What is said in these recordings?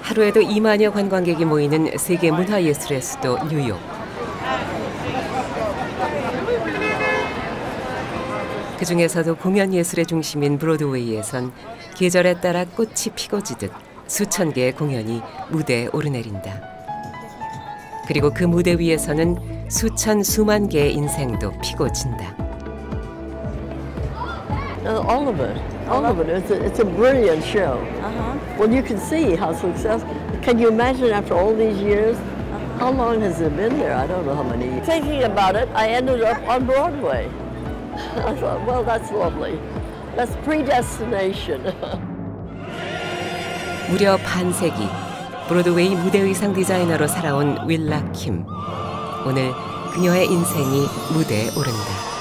하루에도 2만여 관광객이 모이는 세계 문화예술의 수도 뉴욕. 그중에서도 공연예술의 중심인 브로드웨이에선 계절에 따라 꽃이 피고 지듯 수천 개의 공연이 무대에 오르내린다. 그리고 그 무대 위에서는 수만 개의 인생도 피고 진다. All of it. All of it. It's a brilliant show. Well, you can see how successful. Can you imagine after all these years? How long has it been there? I don't know how many. Thinking about it, I ended up on Broadway. I thought, well, that's lovely. That's predestination. 무려 반세기 브로드웨이 무대 의상 디자이너로 살아온 윌라 킴. 오늘 그녀의 인생이 무대에 오른다.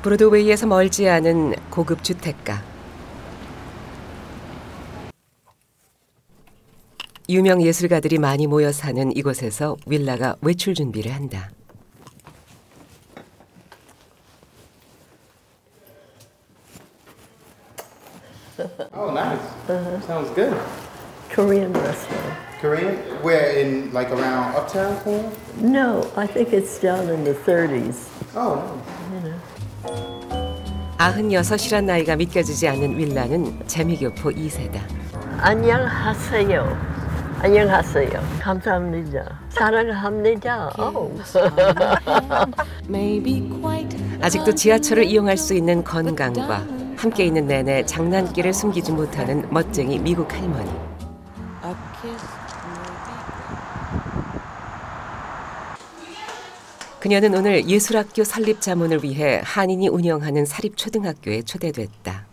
브로드웨이에서 멀지 않은 고급 주택가. 유명 예술가들이 많이 모여 사는 이곳에서 윌라가 외출 준비를 한다. Oh, nice. Sounds good. Korean restaurant. Korean? Where in like around Uptown Corner? No, I think it's down in the 30s. Oh, no. You know. 96이란 나이가 믿겨지지 않는 윌라는 재미교포 2세다. 안녕하세요. 안녕하세요. 감사합니다. 사랑합니다. 아직도 지하철을 이용할 수 있는 건강과 함께 있는 내내 장난기를 숨기지 못하는 멋쟁이 미국 할머니. 그녀는 오늘 예술학교 설립 자문을 위해 한인이 운영하는 사립초등학교에 초대됐다.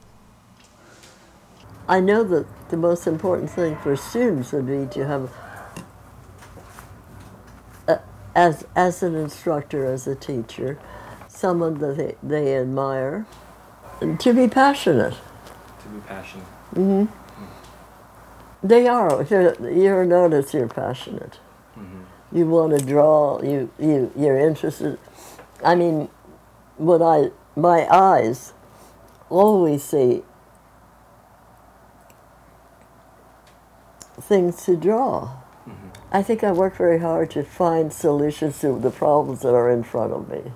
I know that the most important thing for students would be to have, as an instructor, as a teacher, someone that they admire, and to be passionate. To be passionate. Mm-hmm. They are. You're notice you're passionate. Mm-hmm. You want to draw. You're interested. I mean, my eyes always see things to draw. Mm-hmm. I think I work very hard to find solutions to the problems that are in front of me.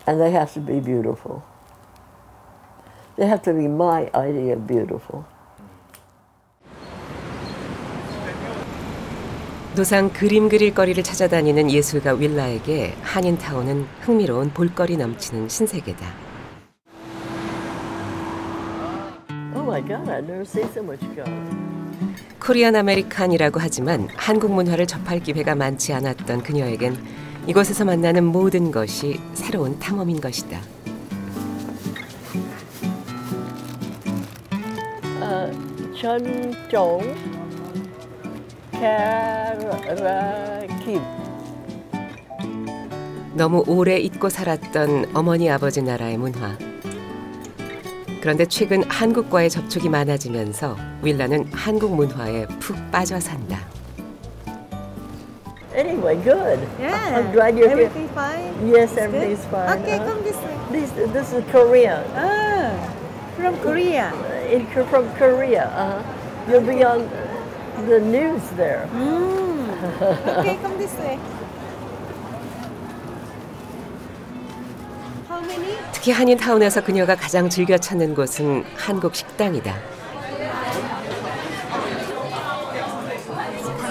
And they have to be beautiful. They have to be my idea of beautiful. 노상 그림 그릴 거리를 찾아다니는 예술가 윌라에게 한인타운은 흥미로운 볼거리 넘치는 신세계다. Oh my God, I've never seen so much color. 코리안 아메리칸이라고 하지만 한국 문화를 접할 기회가 많지 않았던 그녀에겐 이곳에서 만나는 모든 것이 새로운 탐험인 것이다. 전종 캐라킴. 너무 오래 잊고 살았던 어머니 아버지 나라의 문화. 그런데 최근 한국과의 접촉이 많아지면서 윌라는 한국 문화에 푹 빠져 산다. Anyway, good. Yeah. I'm glad you're here. Everything fine? Yes, It's everything's good? fine. Okay, come this way. This is Korean. Ah, from Korea. From Korea. You'll be on the news there. Okay, come this way. How many? 특히 한인타운에서 그녀가 가장 즐겨 찾는 곳은 한국 식당이다.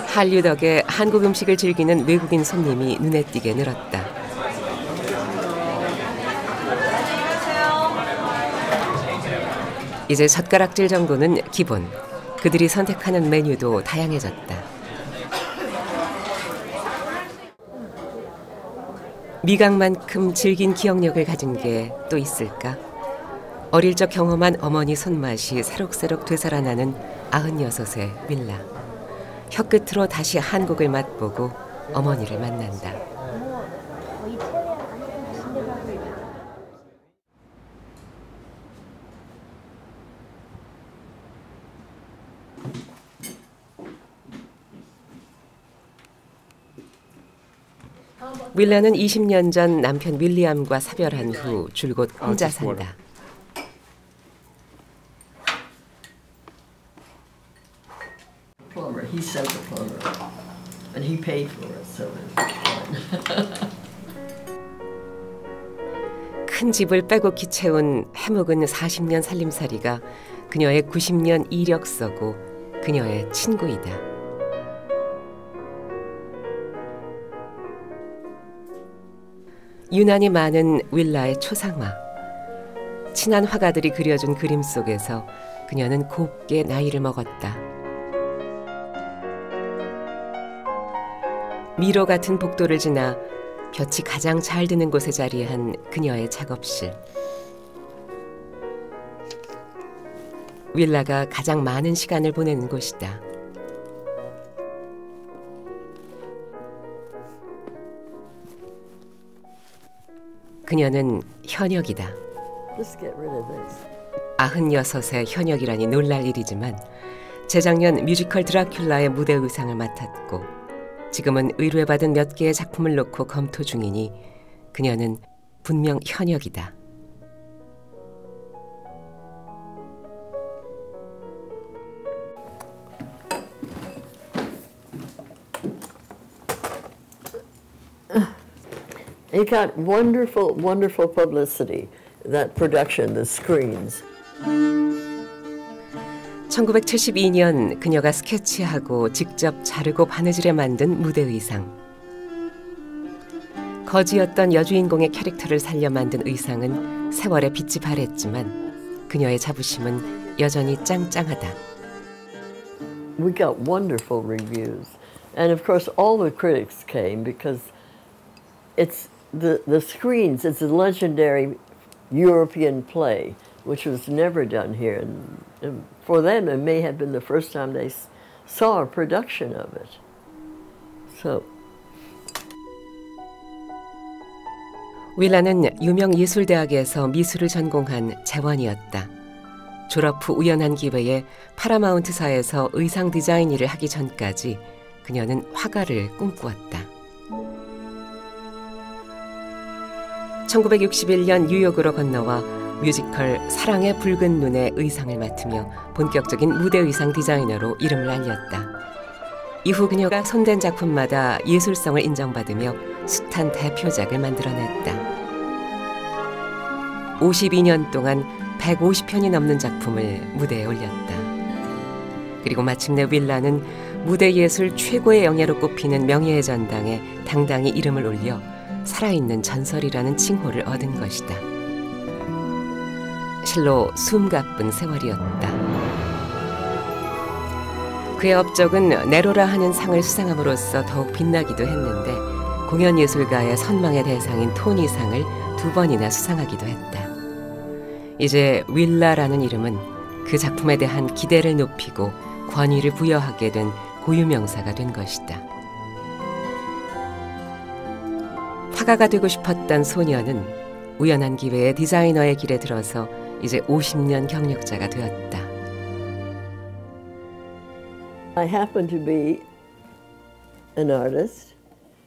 한류 덕에 한국 음식을 즐기는 외국인 손님이 눈에 띄게 늘었다. 이제 젓가락질 정도는 기본. 그들이 선택하는 메뉴도 다양해졌다. 미각만큼 질긴 기억력을 가진 게 또 있을까? 어릴 적 경험한 어머니 손맛이 새록새록 되살아나는 96의 윌라. 혀끝으로 다시 한국을 맛보고 어머니를 만난다. 윌라는 20년 전 남편 윌리엄과 사별한 후 줄곧 혼자 산다. Plumber. He sent the plumber, and he paid for it, so it's fine. 큰 집을 빼곡히 채운 해묵은 40년 살림살이가 그녀의 90년 이력서고 그녀의 친구이다. 유난히 많은 윌라의 초상화. 친한 화가들이 그려준 그림 속에서 그녀는 곱게 나이를 먹었다. 미로 같은 복도를 지나 볕이 가장 잘 드는 곳에 자리한 그녀의 작업실. 윌라가 가장 많은 시간을 보내는 곳이다. 그녀는 현역이다. 96의 현역이라니 놀랄 일이지만 재작년 뮤지컬 드라큘라의 무대 의상을 맡았고 지금은 의뢰받은 몇 개의 작품을 놓고 검토 중이니 그녀는 분명 현역이다. It got wonderful, wonderful publicity, that production, the screens. 1972년 그녀가 스케치하고 직접 자르고 바느질해 만든 무대 의상. 거지였던 여주인공의 캐릭터를 살려 만든 의상은 세월의 빛이 발했지만 그녀의 자부심은 여전히 짱짱하다. We got wonderful reviews. And of course all the critics came because it's the screens, it's a legendary European play which was never done here. And for them, it may have been the first time they saw a production of it. So. 윌라는 유명 예술대학에서 미술을 전공한 재원이었다. 졸업 후 우연한 기회에 파라마운트사에서 의상 디자인 일을 하기 전까지 그녀는 화가를 꿈꾸었다. 1961년 뉴욕으로 건너와 뮤지컬 사랑의 붉은 눈의 의상을 맡으며 본격적인 무대 의상 디자이너로 이름을 알렸다. 이후 그녀가 손댄 작품마다 예술성을 인정받으며 숱한 대표작을 만들어냈다. 52년 동안 150편이 넘는 작품을 무대에 올렸다. 그리고 마침내 윌라는 무대 예술 최고의 영예로 꼽히는 명예의 전당에 당당히 이름을 올려 살아있는 전설이라는 칭호를 얻은 것이다. 실로 숨가쁜 세월이었다. 그의 업적은 네로라 하는 상을 수상함으로써 더욱 빛나기도 했는데 공연예술가의 선망의 대상인 토니상을 2번이나 수상하기도 했다. 이제 윌라라는 이름은 그 작품에 대한 기대를 높이고 권위를 부여하게 된 고유명사가 된 것이다. 화가가 되고 싶었던 소녀는 우연한 기회에 디자이너의 길에 들어서 이제 50년 경력자가 되었다. I happen to be an artist.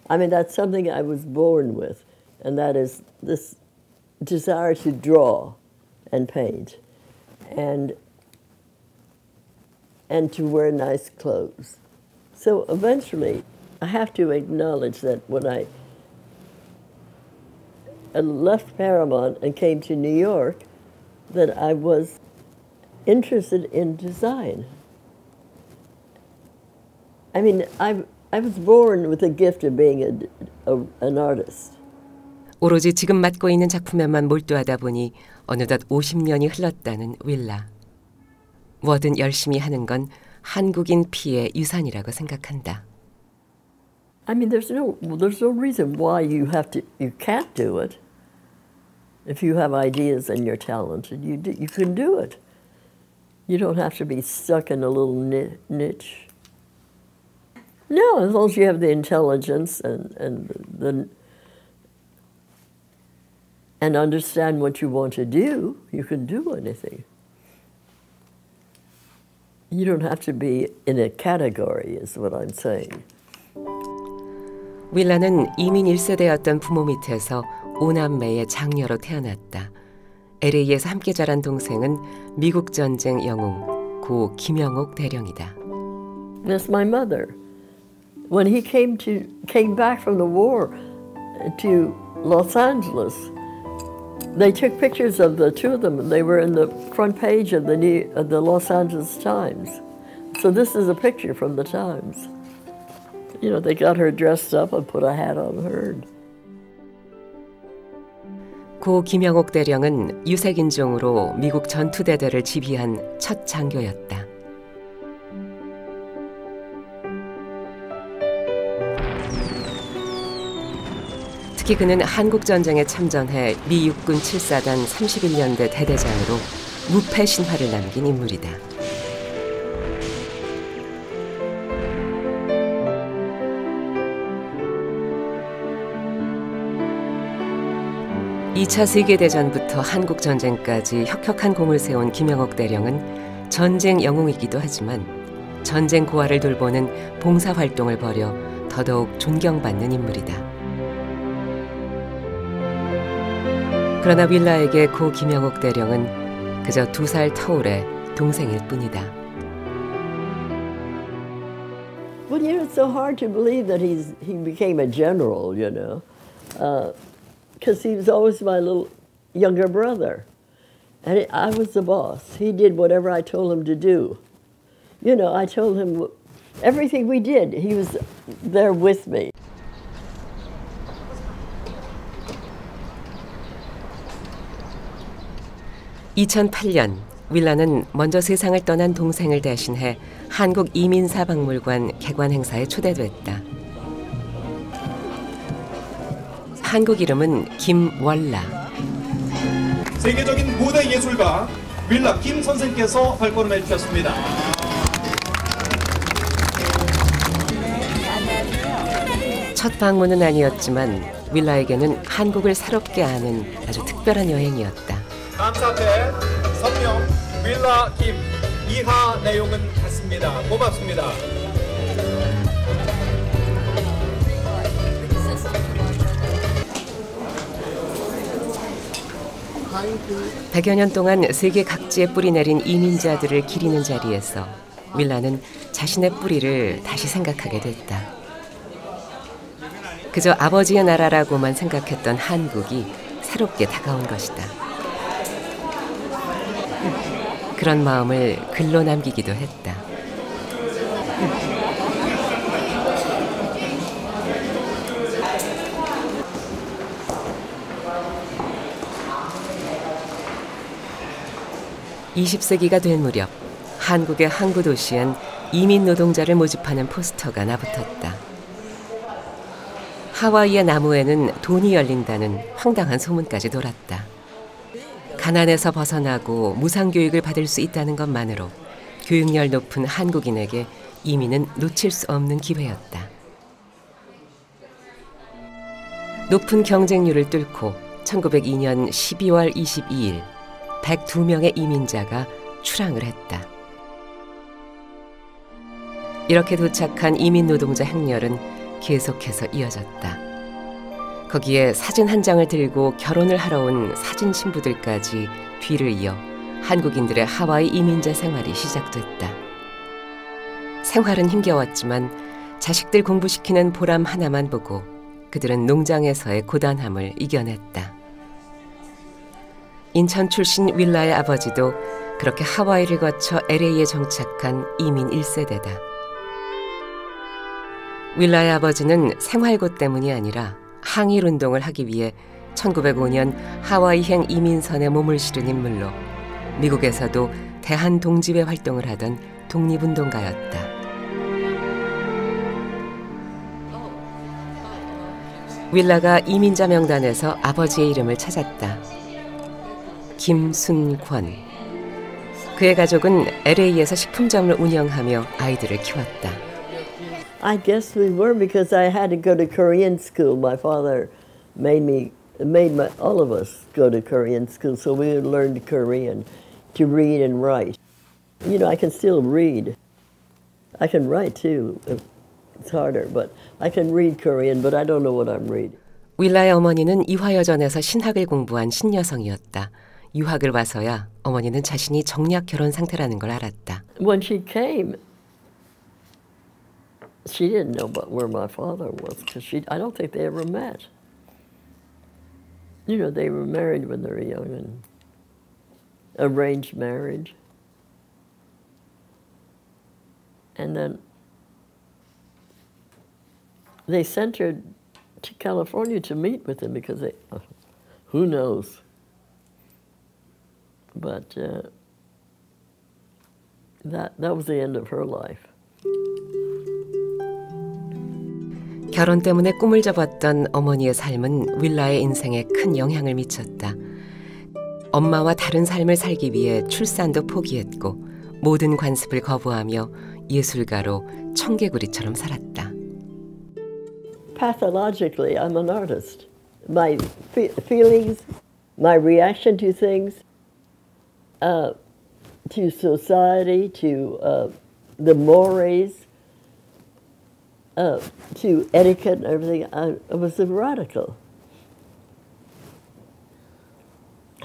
I mean, that's something I was born with, and that is this desire to draw and paint and to wear nice clothes. So eventually, I have to acknowledge that when I left Paramount and came to New York, that I was interested in design. I mean, I was born with the gift of being an artist. 오로지 지금 맡고 있는 작품에만 몰두하다 보니 어느덧 50년이 흘렀다는 윌라. 뭐든 열심히 하는 건 한국인 피의 유산이라고 생각한다. I mean, there's no reason why you can't do it. If you have ideas and you're talented, you can do it. You don't have to be stuck in a little niche. No, as long as you have the intelligence and understand what you want to do, you can do anything. You don't have to be in a category, is what I'm saying. 윌라는 이민 1세대였던 부모 밑에서 5남매의 장녀로 태어났다. LA에서 함께 자란 동생은 미국 전쟁 영웅 고 김영옥 대령이다. That's my mother. When he came back from the war to Los Angeles, they took pictures of the two of them, and they were in the front page of the Los Angeles Times. So this is a picture from the Times. You know, they got her dressed up and put a hat on her. 고 김영옥 대령은 유색인종으로 미국 전투대대를 지휘한 첫 장교였다. 특히 그는 한국전쟁에 참전해 미 육군 7사단 31년대 대대장으로 무패 신화를 남긴 인물이다. 2차 세계대전부터 한국전쟁까지 혁혁한 공을 세운 김영옥 대령은 전쟁 영웅이기도 하지만 전쟁 고아를 돌보는 봉사활동을 벌여 더더욱 존경받는 인물이다. 그러나 윌라에게 고 김영옥 대령은 그저 2살 터울의 동생일 뿐이다. Well, you know, it's so hard to believe that he became a general, you know. Because he was always my little younger brother. And I was the boss. He did whatever I told him to do. You know, I told him everything we did, he was there with me. (2008년) 윌라는 먼저 세상을 떠난 동생을 대신해 한국 이민사박물관 개관 행사에 초대됐다. 한국 이름은 김월라. 세계적인 무대 예술가 윌라 김 선생께서 발걸음해 주셨습니다. 첫 방문은 아니었지만 윌라에게는 한국을 새롭게 아는 아주 특별한 여행이었다. 감사패 성명 윌라 김 이하 내용은 같습니다. 고맙습니다. 100여 년 동안 세계 각지에 뿌리 내린 이민자들을 기리는 자리에서 윌라는 자신의 뿌리를 다시 생각하게 됐다. 그저 아버지의 나라라고만 생각했던 한국이 새롭게 다가온 것이다. 그런 마음을 글로 남기기도 했다. (20세기가) 된 무렵 한국의 항구 도시엔 이민 노동자를 모집하는 포스터가 나붙었다. 하와이의 나무에는 돈이 열린다는 황당한 소문까지 돌았다. 가난에서 벗어나고 무상교육을 받을 수 있다는 것만으로 교육열 높은 한국인에게 이민은 놓칠 수 없는 기회였다. 높은 경쟁률을 뚫고 1902년 12월 22일 102명의 이민자가 출항을 했다. 이렇게 도착한 이민 노동자 행렬은 계속해서 이어졌다. 거기에 사진 한 장을 들고 결혼을 하러 온 사진 신부들까지 뒤를 이어 한국인들의 하와이 이민자 생활이 시작됐다. 생활은 힘겨웠지만 자식들 공부시키는 보람 하나만 보고 그들은 농장에서의 고단함을 이겨냈다. 인천 출신 윌라의 아버지도 그렇게 하와이를 거쳐 LA에 정착한 이민 1세대다. 윌라의 아버지는 생활고 때문이 아니라 항일운동을 하기 위해 1905년 하와이행 이민선에 몸을 실은 인물로 미국에서도 대한동지회 활동을 하던 독립운동가였다. 윌라가 이민자 명단에서 아버지의 이름을 찾았다. 김순권. 그의 가족은 LA에서 식품점을 운영하며 아이들을 키웠다. I guess we were because I had to go to Korean school. My father made all of us go to Korean school, so we learned Korean to read and write. You know, I can still read. I can write too, It's harder, but I can read Korean, but I don't know what I'm reading. 윌라의 어머니는 이화여전에서 신학을 공부한 신여성이었다. 유학을 와서야 어머니는 자신이 정략 결혼 상태라는 걸 알았다. When she came, she didn't know where my father was because I don't think they ever met. You know, they were married when they were young and arranged marriage. And then they sent her to California to meet with him because who knows? But that was the end of her life. 결혼 때문에 꿈을 접었던 어머니의 삶은 윌라의 인생에 큰 영향을 미쳤다. 엄마와 다른 삶을 살기 위해 출산도 포기했고 모든 관습을 거부하며 예술가로 청개구리처럼 살았다. Pathologically, I'm an artist. My feelings, my reaction to things, to society, to the mores, to etiquette and everything, I was a radical.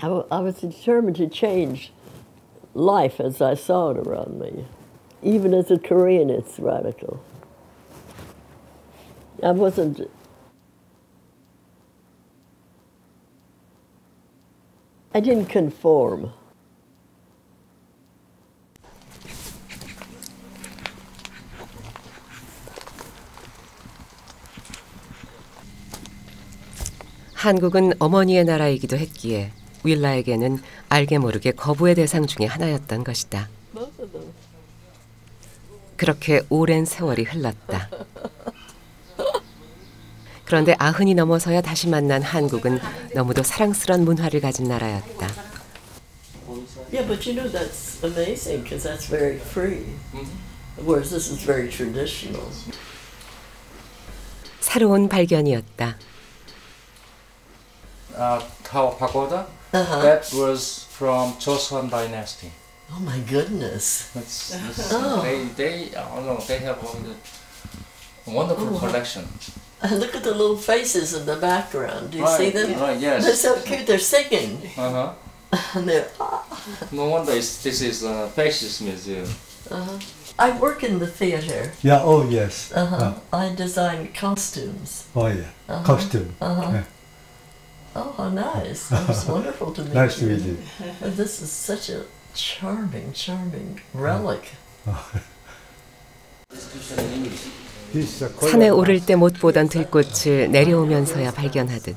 I was determined to change life as I saw it around me. Even as a Korean, it's radical. I didn't conform. 한국은 어머니의 나라이기도 했기에 윌라에게는 알게 모르게 거부의 대상 중에 하나였던 것이다. 그렇게 오랜 세월이 흘렀다. 그런데 90이 넘어서야 다시 만난 한국은 너무도 사랑스러운 문화를 가진 나라였다. Yeah, but you know that's amazing because that's very free. Whereas this is very traditional. 새로운 발견이었다. Tower Pagoda. That was from Joseon Dynasty. Oh my goodness! They have a wonderful collection. And look at the little faces in the background. Do you see them? Right, yes. They're so cute. They're singing. And they're. No wonder this is a Fascist museum. I work in the theater. Yeah. Oh yes. I design costumes. Oh yeah. Costume. Yeah. Oh, how nice! It was wonderful to meet you. Nice to meet you. And this is such a charming, charming relic. 산에 오를 때 못 보던 들꽃을 내려오면서야 발견하듯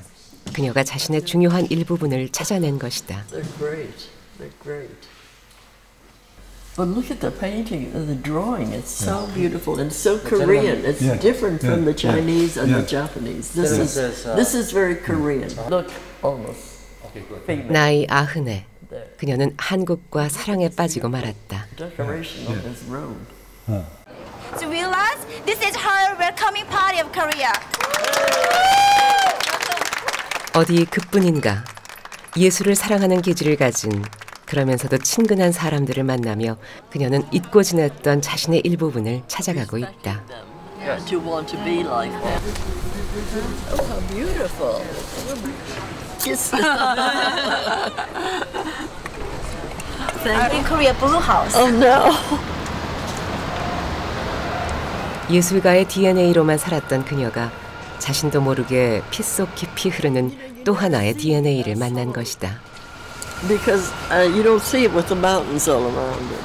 그녀가 자신의 중요한 일부분을 찾아낸 것이다. They're great. They're great. But look at the painting, the drawing. It's so beautiful and so Korean. It's different from the Chinese and the Japanese. This is very Korean. Look, almost. 나이 90에 그녀는 한국과 사랑에 빠지고 말았다. Decoration of this robe. To realize this is her welcoming party of Korea. 어디 그뿐인가 예술을 사랑하는 기질을 가진 그러면서도 친근한 사람들을 만나며 그녀는 잊고 지냈던 자신의 일부분을 찾아가고 있다. To want to be like that. Oh, how beautiful. In Korea, Blue House. Oh no. 예술가의 DNA로만 살았던 그녀가 자신도 모르게 피 속 깊이 흐르는 또 하나의 DNA를 만난 것이다. Because you don't see it with the mountains all around it.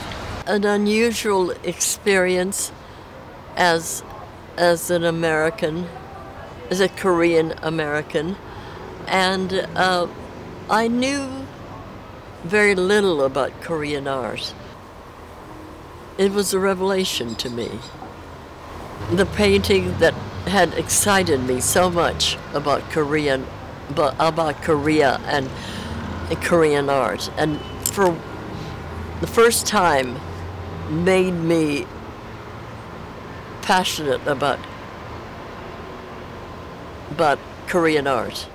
An unusual experience as an American, as a Korean American, and I knew very little about Korean art. It was a revelation to me. The painting that had excited me so much about Korea and Korean art, and for the first time made me passionate about Korean art.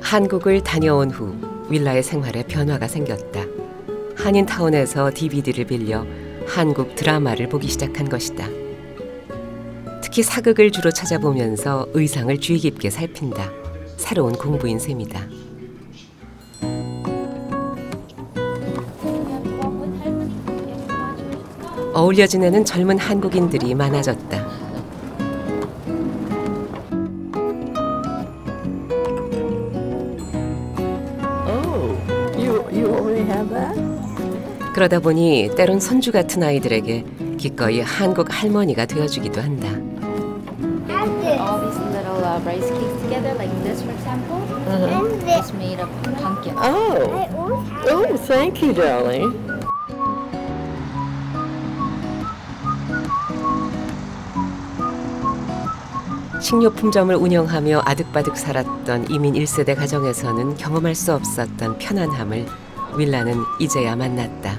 한국을 다녀온 후 윌라의 생활에 변화가 생겼다. 한인타운에서 DVD를 빌려 한국 드라마를 보기 시작한 것이다. 특히 사극을 주로 찾아보면서 의상을 주의 깊게 살핀다. 새로운 공부인 셈이다. 어울려 지내는 젊은 한국인들이 많아졌다. You already have that? 그러다 보니 때론 손주 같은 아이들에게 기꺼이 한국 할머니가 되어주기도 한다. All these little rice cakes together, like this, for example, is made of pumpkin. Oh, thank you, darling. 식료품점을 운영하며 아득바득 살았던 이민 1세대 가정에서는 경험할 수 없었던 편안함을 윌라는 이제야 만났다.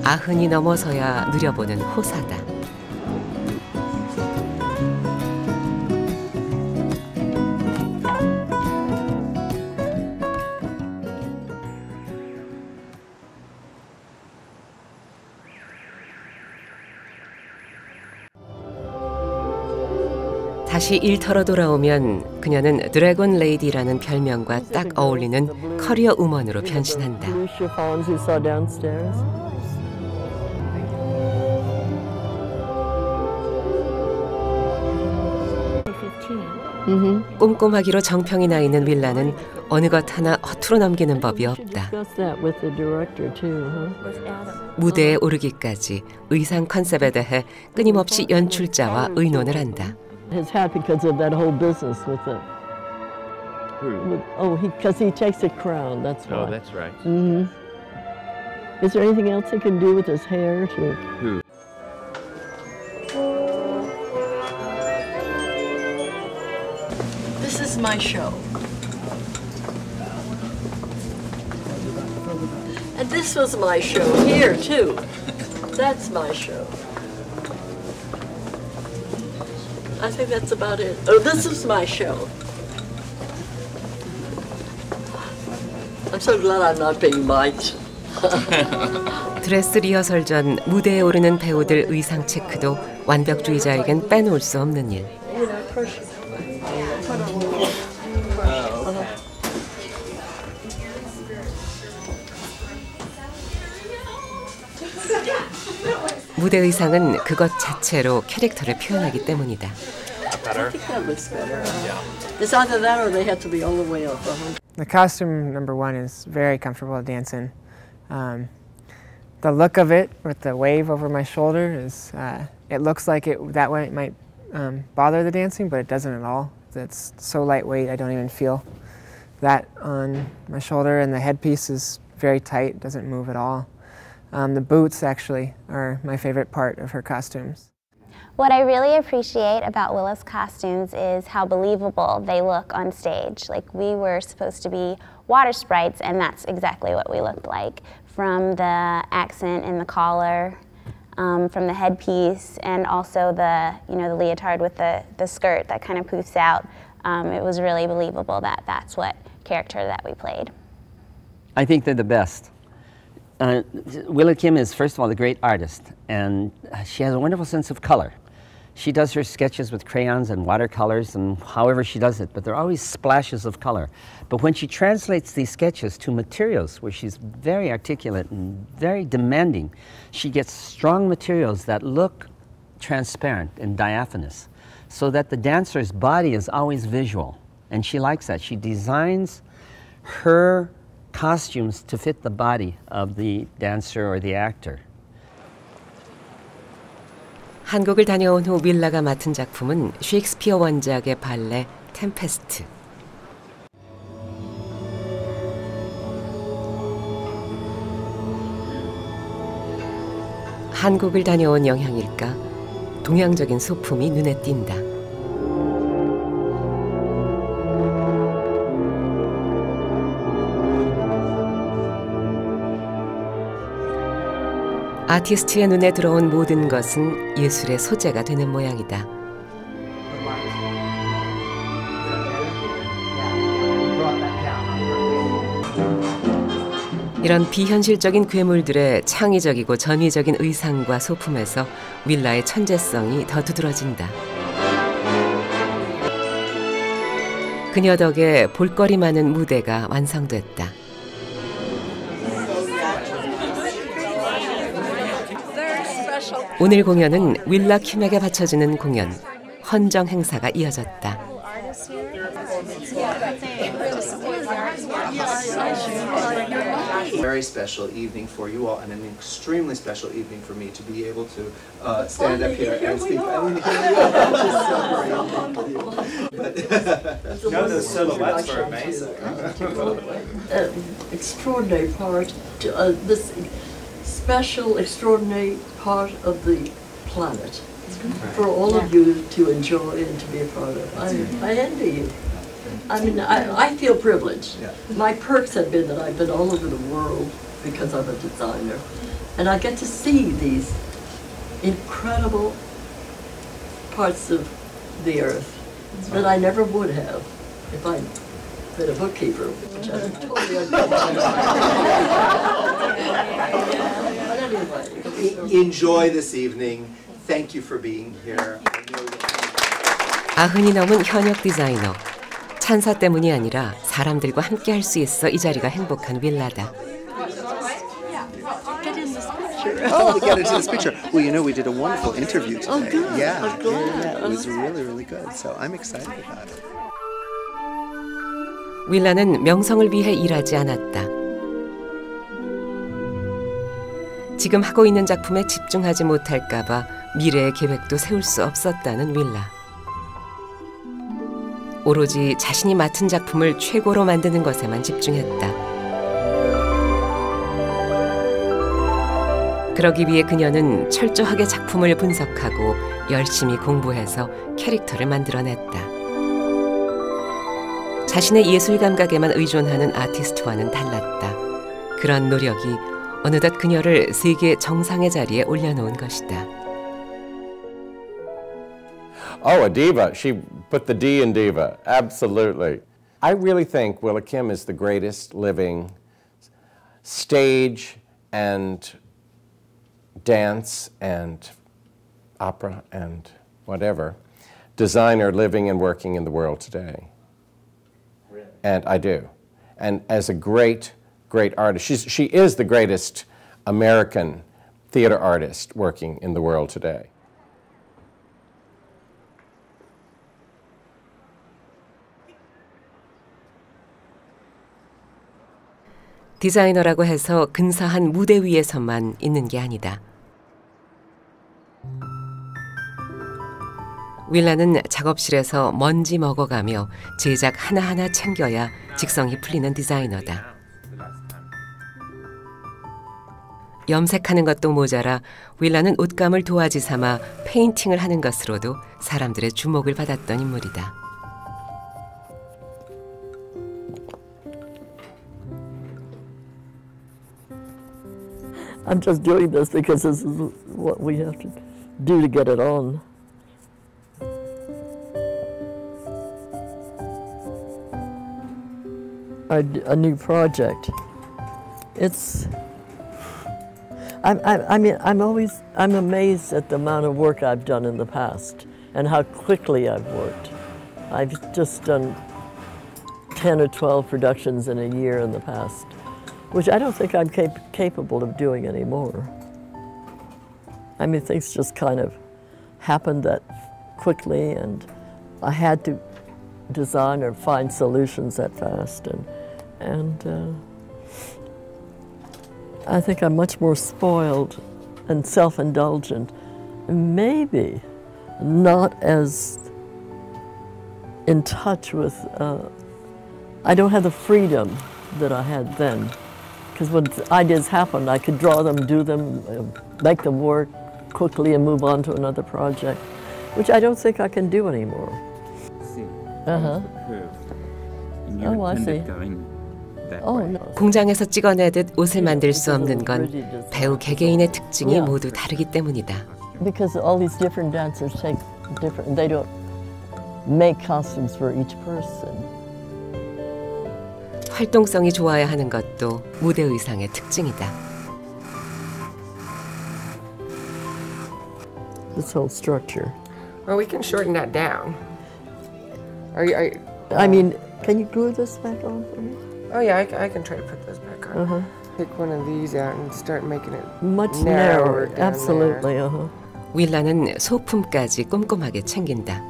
아흔이 넘어서야 누려보는 호사다. 다시 일터로 돌아오면 그녀는 드래곤 레이디라는 별명과 딱 어울리는 커리어 우먼으로 변신한다. 꼼꼼하기로 정평이 나 있는 윌라는 어느 것 하나 허투루 넘기는 법이 없다. 무대에 오르기까지 의상 컨셉에 대해 끊임없이 연출자와 의논을 한다. His hat because of that whole business with it. Because he takes a crown. That's why. Oh, that's right. Is there anything else he can do with his hair too? Who? This is my show. And this was my show here too. That's my show. I think that's about it. Oh, this is my show. I'm so glad I'm not being mic'd. 드레스 리허설 전 무대에 오르는 배우들 의상 체크도 완벽주의자에겐 빼놓을 수 없는 일. 무대 의상은 그것 자체로 캐릭터를 표현하기 때문이다. The costume number one is very comfortable to dance in. The look of it with the wave over my shoulder is, it looks like that way it might bother the dancing, but it doesn't at all. It's so lightweight, I don't even feel that on my shoulder, and the headpiece is very tight, doesn't move at all. The boots actually are my favorite part of her costumes. What I really appreciate about Willa's costumes is how believable they look on stage. Like, we were supposed to be water sprites, and that's exactly what we looked like. From the accent in the collar, from the headpiece, and also the leotard with the skirt that kind of poofs out. It was really believable that that's what character that we played. I think they're the best. Willa Kim is, first of all, a great artist, and she has a wonderful sense of color. She does her sketches with crayons and watercolors and however she does it, but there are always splashes of color. But when she translates these sketches to materials where she's very articulate and very demanding, she gets strong materials that look transparent and diaphanous, so that the dancer's body is always visual. And she likes that. She designs her costumes to fit the body of the dancer or the actor. 한국을 다녀온 후 윌라가 맡은 작품은 셰익스피어 원작의 발레 템페스트. 한국을 다녀온 영향일까? 동양적인 소품이 눈에 띈다. 아티스트의 눈에 들어온 모든 것은 예술의 소재가 되는 모양이다. 이런 비현실적인 괴물들의 창의적이고 전위적인 의상과 소품에서 윌라의 천재성이 더 두드러진다. 그녀 덕에 볼거리 많은 무대가 완성됐다. 오늘 공연은 윌라 킴에게 바쳐지는 공연, 헌정 행사가 이어졌다. Very special evening for you all, and an extremely special evening for me to be able to stand up here and speak. No, the silhouettes were amazing. Extraordinary part, this special, extraordinary part of the planet for all of you to enjoy and to be a part of. I envy you. I mean, I feel privileged. My perks have been that I've been all over the world because I'm a designer. And I get to see these incredible parts of the earth that I never would have if I'd been a bookkeeper, which I'm totally unqualified. But anyway. Enjoy this evening. Thank you for being here. 아흔이 넘은 현역 디자이너. 찬사 때문이 아니라 사람들과 함께 할 수 있어 이 자리가 행복한 윌라다. Oh, get into this picture. Well, you know, we did a wonderful interview today. Oh, good. Yeah, it was really, really good. So I'm excited about it. 윌라는 명성을 위해 일하지 않았다. 지금 하고 있는 작품에 집중하지 못할까 봐 미래의 계획도 세울 수 없었다는 윌라. 오로지 자신이 맡은 작품을 최고로 만드는 것에만 집중했다. 그러기 위해 그녀는 철저하게 작품을 분석하고 열심히 공부해서 캐릭터를 만들어냈다. 자신의 예술 감각에만 의존하는 아티스트와는 달랐다. 그런 노력이 어느덧 그녀를 세계 정상의 자리에 올려놓은 것이다. Oh, a diva. She put the D in diva. Absolutely. I really think Willa Kim is the greatest living stage and dance and opera and whatever designer living and working in the world today. Really? And I do. And as a great, great artist, she is the greatest American theater artist working in the world today. 디자이너라고 해서 근사한 무대 위에서만 있는 게 아니다. 윌라는 작업실에서 먼지 먹어가며 제작 하나하나 챙겨야 직성이 풀리는 디자이너다. 염색하는 것도 모자라 윌라는 옷감을 도화지 삼아 페인팅을 하는 것으로도 사람들의 주목을 받았던 인물이다. I'm just doing this because this is what we have to do to get it on. A new project. It's. I'm amazed at the amount of work I've done in the past and how quickly I've worked. I've just done 10 or 12 productions in a year in the past, which I don't think I'm capable of doing anymore. I mean, things just kind of happened that quickly, and I had to design or find solutions that fast, and I think I'm much more spoiled and self-indulgent, maybe not as in touch with, I don't have the freedom that I had then. Because when ideas happened, I could draw them, do them, make them work quickly and move on to another project, which I don't think I can do anymore. See, the curve. And you intended going 공장에서 찍어내듯 옷을 만들 수 없는 건 배우 개개인의 특징이 모두 다르기 때문이다. Because all these different dancers take different, they don't make costumes for each person. 활동성이 좋아야 하는 것도 무대 의상의 특징이다. This whole structure. Well, we can shorten that down. I mean, can you glue this back on for me? Oh yeah, I can try to put those back on. Take one of these out and start making it much narrower. Absolutely. 윌라는 소품까지 꼼꼼하게 챙긴다.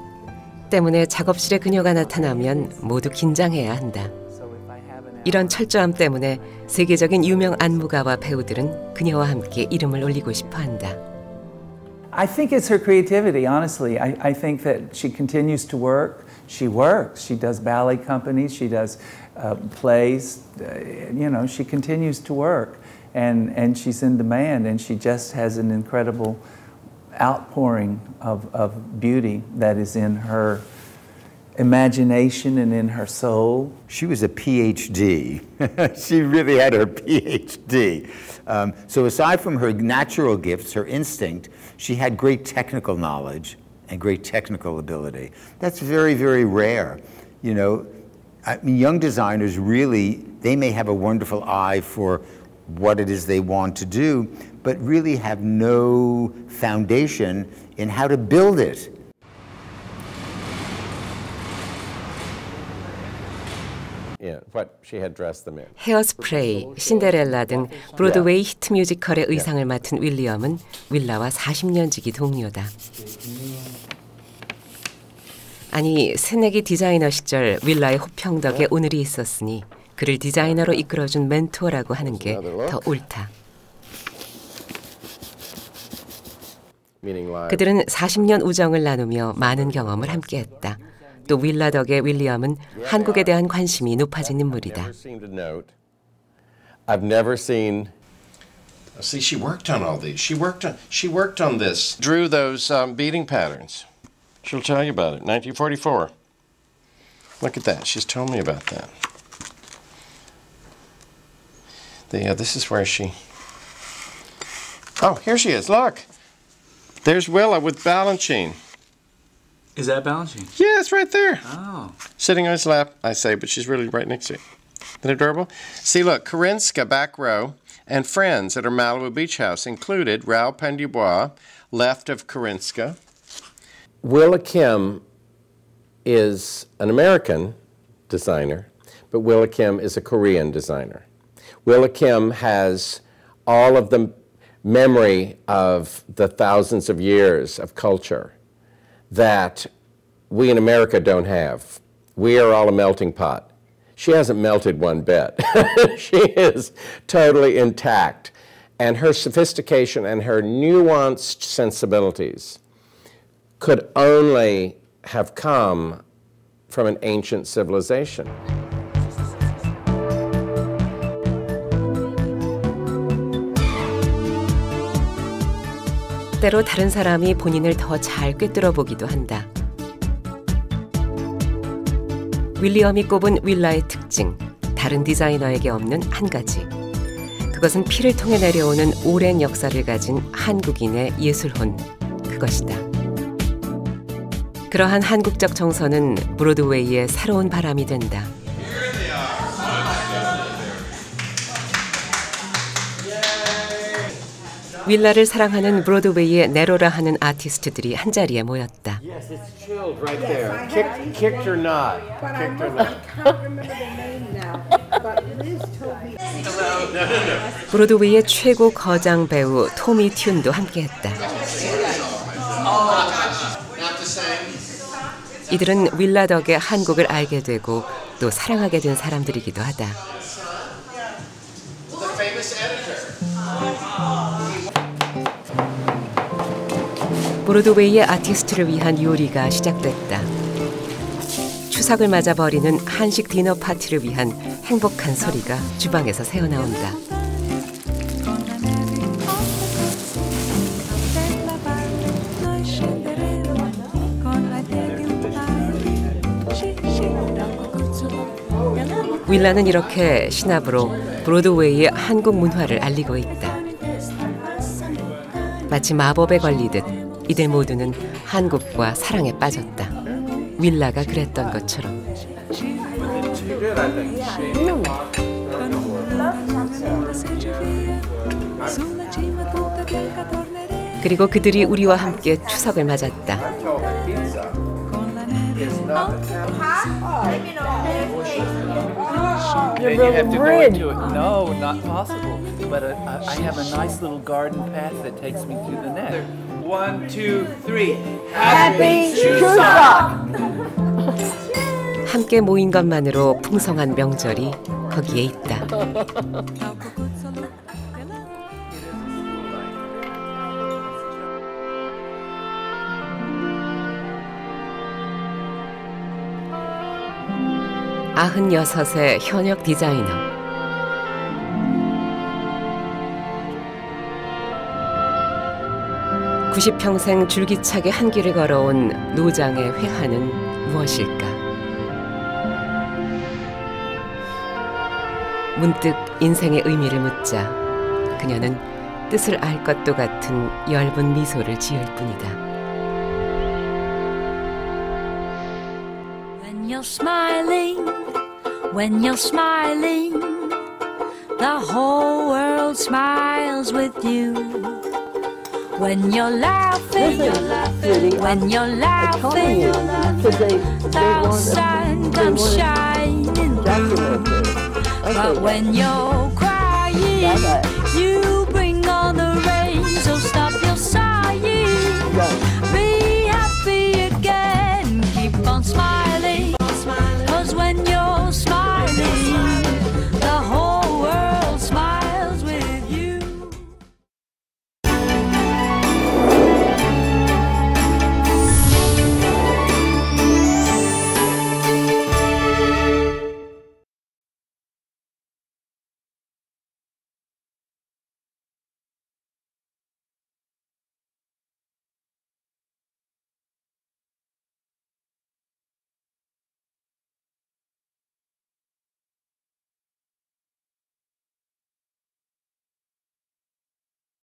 때문에 작업실에 그녀가 나타나면 모두 긴장해야 한다. 이런 철저함 때문에 세계적인 유명 안무가와 배우들은 그녀와 함께 이름을 올리고 싶어한다. I think it's her creativity, honestly. I think that she continues to work. She works. She does ballet companies. She does plays. You know, she continues to work. And she's in demand. And she just has an incredible outpouring of beauty that is in her imagination and in her soul. She was a PhD. She really had her PhD. So aside from her natural gifts, her instinct, she had great technical knowledge and great technical ability. That's very, very rare. You know, I mean, young designers really, they may have a wonderful eye for what it is they want to do, but really have no foundation in how to build it. What she had dressed them in. 헤어스프레이, 신데렐라 등 브로드웨이 히트 뮤지컬의 의상을 맡은 윌리엄은 윌라와 40년 지기 동료다. 아니, 새내기 디자이너 시절 윌라의 호평 덕에 오늘이 있었으니 그를 디자이너로 이끌어준 멘토라고 하는 게 더 옳다. 그들은 40년 우정을 나누며 많은 경험을 함께했다. 또 윌라 덕에 윌리엄은 한국에 대한 관심이 높아진 인물이다. I've never seen. See, she worked on all these. She worked on this. Drew those beading patterns. She'll tell you about it. 1944. Look at that. She's told me about that. This is where she. Oh, here she is. Look. There's Willa with Balanchine. Is that Balanchine? Yeah, it's right there. Oh. Sitting on his lap, I say, but she's really right next to you. Isn't that adorable? See, look, Karinska, back row, and friends at her Malibu beach house included Raoul Pendubois, left of Karinska. Willa Kim is an American designer, but Willa Kim is a Korean designer. Willa Kim has all of the memory of the thousands of years of culture that we in America don't have. We are all a melting pot. She hasn't melted one bit. She is totally intact. And her sophistication and her nuanced sensibilities could only have come from an ancient civilization. 때로 다른 사람이 본인을 더 잘 꿰뚫어 보기도 한다. 윌리엄이 꼽은 윌라의 특징, 다른 디자이너에게 없는 한 가지. 그것은 피를 통해 내려오는 오랜 역사를 가진 한국인의 예술혼, 그것이다. 그러한 한국적 정서는 브로드웨이의 새로운 바람이 된다. 윌라를 사랑하는 브로드웨이의 네로라 하는 아티스트들이 한자리에 모였다. Yes, it's chilled right there. Kicked or not. Kicked or not. 브로드웨이의 최고 거장 배우 토미 튠도 함께했다. 이들은 윌라 덕에 한국을 알게 되고 또 사랑하게 된 사람들이기도 하다. 브로드웨이의 아티스트를 위한 요리가 시작됐다. 추석을 맞아 벌이는 한식 디너 파티를 위한 행복한 소리가 주방에서 새어나온다. 윌라는 이렇게 시나브로 브로드웨이의 한국 문화를 알리고 있다. 마치 마법에 걸리듯 이들 모두는 한국과 사랑에 빠졌다. 윌라가 그랬던 것처럼. 그리고 그들이 우리와 함께 추석을 맞았다. Then you have to go into it. No, not possible. But I have a nice little garden path that takes me through the net. 1, 2, 3. Happy Chuseok! 함께 모인 것만으로 풍성한 명절이 거기에 있다. 아흔여섯의 현역 디자이너. (90평생) 줄기차게 한 길을 걸어온 노장의 회한은 무엇일까? 문득 인생의 의미를 묻자 그녀는 뜻을 알 것도 같은 엷은 미소를 지을 뿐이다. When you're smiling, the whole world smiles with you. When you're laughing, when you're laughing, the sun comes shining through. But when you're crying, you